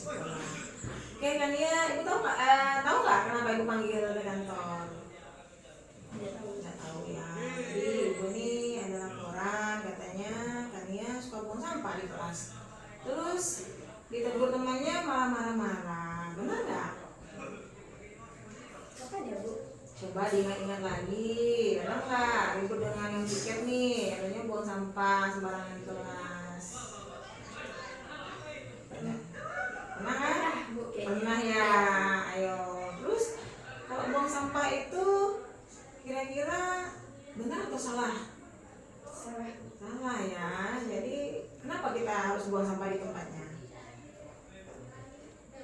sekolah. Oke kan ya, ibu tahu nggak kenapa ibu panggil ke kantor? Nggak tahu ya. Jadi ibu ini ada laporan katanya Kania suka buang sampah di kelas. Terus ditegur temannya malah marah-marah. Benar nggak? Kapan ya, Bu? Coba diingat-ingat lagi. Benar nggak? Ibu dengan yang tiket nih, katanya buang sampah sembarangan di kelas. Pernah kan? Bu, Pernah ya. Ayo. Terus kalau buang sampah itu kira-kira benar atau salah? Salah. Salah ya. Jadi kenapa kita harus buang sampah di tempatnya?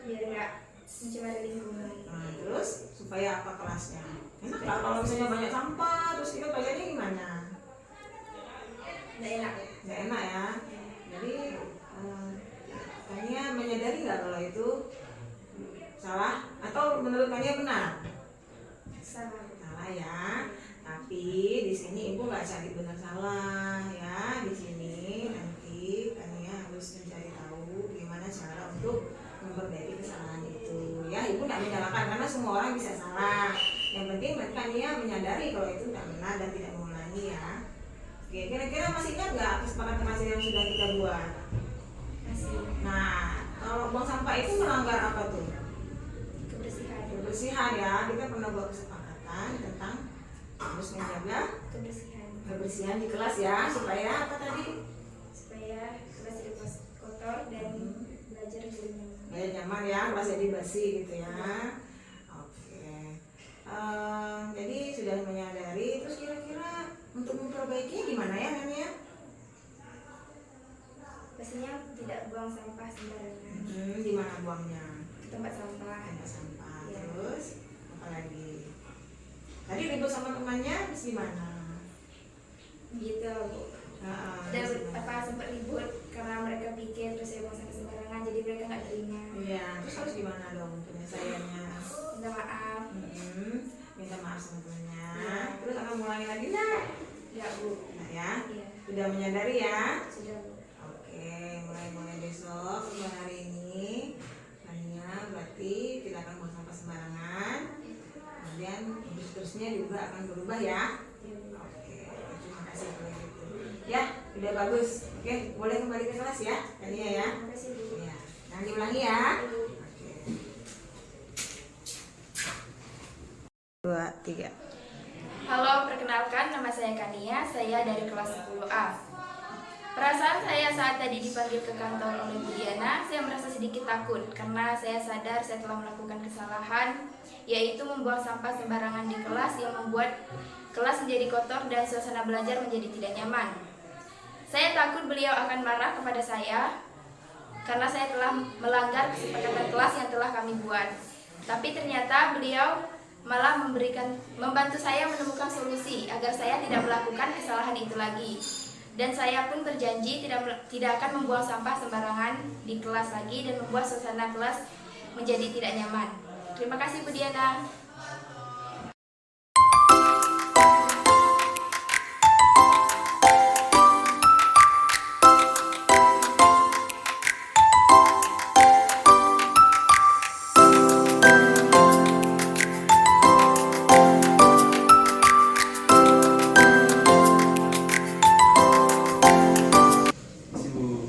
Biar nggak mencemari lingkungan. Nah, terus supaya apa kelasnya? Enak lah kalau misalnya banyak sampah terus kita belajarnya gimana? Nggak enak. Nggak enak ya. Jadi Kania menyadari nggak kalau itu salah atau menurut Kania benar? Salah. Salah ya. Tapi di sini ibu nggak cari benar salah ya. Di sini nanti Kania harus mencari tahu gimana cara untuk memperbaiki kesalahan itu. Ya, ibu nggak menyalahkan karena semua orang bisa salah. Yang penting Kania menyadari kalau itu tidak benar dan tidak mengulangi ya. Oke, kira-kira masih ingat nggak kesepakatan hasil yang sudah kita buat? Masih. Nah, kalau buang sampah itu melanggar apa tuh? Kebersihan. Kebersihan ya. Kita pernah buat kesepakatan tentang harus menjaga kebersihan di kelas ya, supaya apa tadi? Supaya kelas jadi kotor dan belajar jadi nyaman. Belajar nyaman ya, kelas jadi bersih gitu ya. Oke. Jadi sudah menyadari, terus kira-kira untuk memperbaikinya gimana ya Kania? Pastinya tidak buang sampah sembarangan. Di mana buangnya? Ke tempat sampah. Tempat sampah. Ya. Terus apa lagi? Tadi ribut sama temannya terus gimana? Gitu, Bu. Dan sempat ribut karena mereka pikir terus saya buang sampah sembarangan, jadi mereka nggak terima. Iya, terus harus gimana dong penyelesaiannya? Minta maaf. Minta maaf sama temannya. Ya. Terus akan mengulangi lagi nggak? Ya, Bu. Nah, ya. Iya. Sudah menyadari ya? Sudah, Bu. Oke, mulai besok mulai hari ini Kania berarti tidak akan buang sampah sembarangan. Kemudian terusnya juga akan berubah ya. Iya, Bu. Oke, terima kasih kalau gitu. Ya, udah bagus. Oke, boleh kembali ke kelas ya, Kania ya. Terima kasih, Bu. Ya, jangan diulangi ya. Bu. Oke. 2, 3. Halo, perkenalkan nama saya Kania, saya dari kelas 10A. Perasaan saya saat tadi dipanggil ke kantor oleh Bu Diana, saya merasa sedikit takut karena saya sadar saya telah melakukan kesalahan, yaitu membuang sampah sembarangan di kelas yang membuat kelas menjadi kotor dan suasana belajar menjadi tidak nyaman. Saya takut beliau akan marah kepada saya karena saya telah melanggar kesepakatan kelas yang telah kami buat. Tapi ternyata beliau malah membantu saya menemukan solusi agar saya tidak melakukan kesalahan itu lagi. Dan saya pun berjanji tidak akan membuang sampah sembarangan di kelas lagi dan membuat suasana kelas menjadi tidak nyaman. Terima kasih, Bu Diana.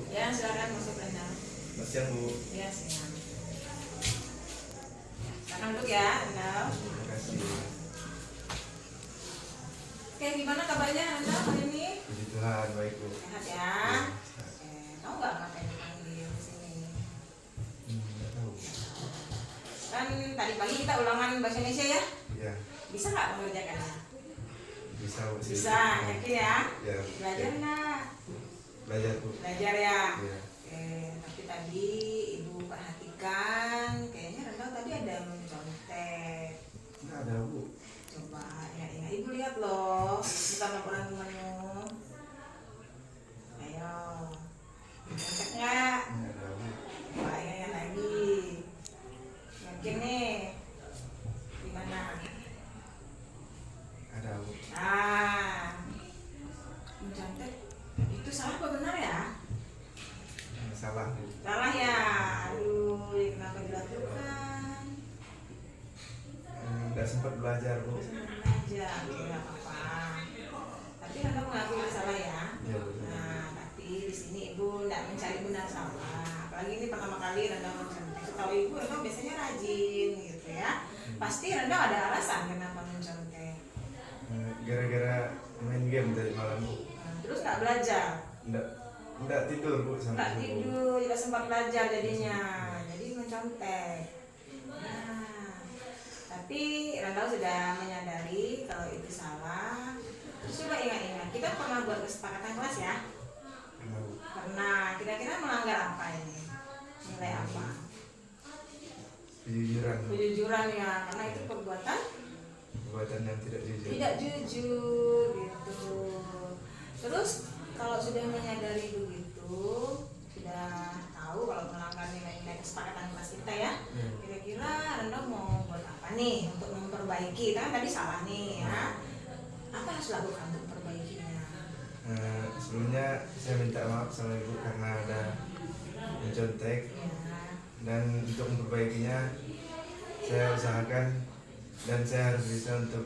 Ya, silakan masuk Anda. Siang, Bu. Ya, silakan. Silakan duduk ya, Anda. Terima kasih. Oke, gimana kabarnya Anda hari ini? Puji Tuhan, baik, Bu. Sehat ya? Oke, tahu nggak ngapain dipanggil di sini? Nggak tahu. Kan tadi pagi kita ulangan bahasa Indonesia ya? Ya, Bisa nggak mengerjakannya? bisa, Bu. Bisa, yakin ya? Ya, Belajar nggak? belajar, Bu. Belajar ya? Ya. Oke, tapi tadi Ibu perhatikan kayaknya Rendang tadi ada yang mencontek. Nggak ada, Bu. Coba ya, Ibu lihat loh, bukan laporan temanmu. Ayo, mencontek nggak? Nggak ada, Bu. Coba ingat lagi. Yakin nih? Gimana? Ada, Bu. Nah, mencontek itu salah apa benar ya? Salah, Bu. Salah ya. nggak sempat belajar Bu. Aja, oke nggak apa-apa. Tapi Randa mengakui salah ya. Ya Bu. Nah, tapi di sini ibu tidak mencari benar salah. Apalagi ini pertama kali Randa mencontek. Setahu ibu Randa biasanya rajin gitu ya. Pasti Randa ada alasan kenapa mencontek. Gara-gara main game tadi malam Bu. Nah, terus nggak belajar, Nggak tidur Bu nggak sampai subuh. tidur, tidak sempat belajar jadinya. Jadi mencontek. Nah, tapi Randa sudah menyadari kalau itu salah. Terus coba ingat-ingat, kita pernah buat kesepakatan kelas ya? Nah, Bu. Pernah. Kira-kira melanggar apa ini? Nilai apa? Kejujuran Bu. Kejujuran ya, karena itu perbuatan Perbuatan yang tidak jujur. tidak jujur gitu. Terus kalau sudah menyadari begitu, sudah tahu kalau melanggar nilai-nilai kesepakatan kelas kita ya, kira-kira Renda mau buat apa nih untuk memperbaiki? Kan tadi salah nih ya. Apa yang harus lakukan untuk memperbaikinya? Sebelumnya saya minta maaf sama Ibu karena ada mencontek, Ya. dan untuk memperbaikinya saya usahakan dan saya harus bisa untuk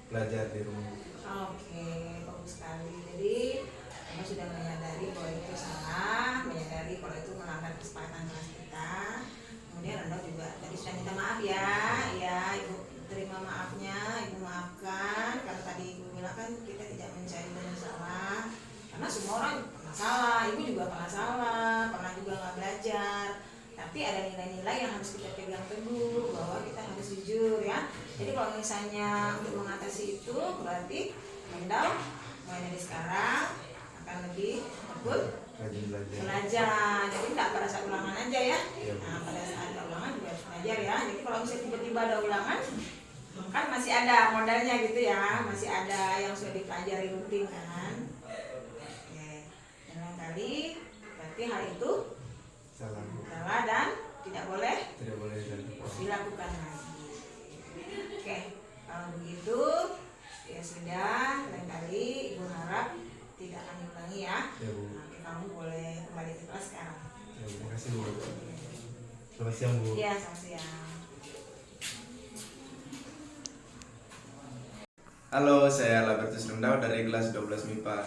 belajar di rumah. Oke, bagus sekali. Jadi Anda sudah menyadari bahwa itu salah, menyadari kalau itu melanggar kesepakatan kelas kita. Kemudian Anda juga tadi sudah minta maaf ya, ya Ibu terima maafnya, Ibu maafkan karena tadi Ibu bilang kan kita tidak mencari benar salah. Karena semua orang pernah salah, Ibu juga pernah salah, pernah juga nggak belajar. Tapi ada nilai-nilai yang harus kita pegang teguh bahwa kita harus jujur ya. Jadi kalau misalnya untuk mengatasi itu berarti Anda mulai dari sekarang akan lebih tekun Rajin belajar. belajar. Jadi tidak pada saat ulangan aja ya. Iya, Bu. Nah, pada saat ada ulangan juga harus belajar ya. Jadi kalau misalnya tiba-tiba ada ulangan, kan masih ada modalnya gitu ya, masih ada yang sudah dipelajari rutin kan. Oke. Dan lain kali berarti hal itu Salah Bu. salah dan tidak boleh Tidak boleh dilakukan. dilakukan lagi. Oke, kalau begitu ya sudah, lain kali Ibu harap tidak akan diulangi ya. Ya Bu. Nanti kamu boleh kembali ke kelas sekarang. Ya Bu. Makasih Bu. Selamat siang Bu. Iya, selamat siang. Halo, saya Labertus Rendau dari kelas 12 MIPA.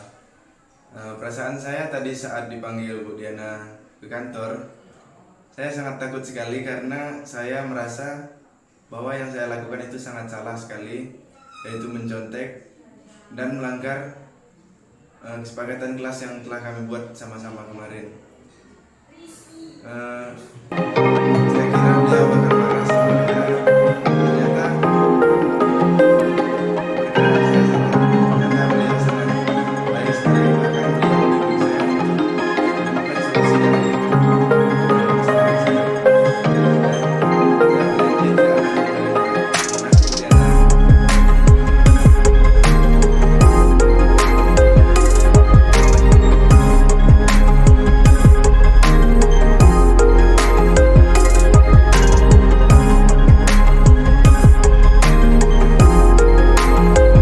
Perasaan saya tadi saat dipanggil Bu Diana ke kantor, saya sangat takut sekali karena saya merasa bahwa yang saya lakukan itu sangat salah sekali, yaitu mencontek dan melanggar kesepakatan kelas yang telah kami buat sama-sama kemarin.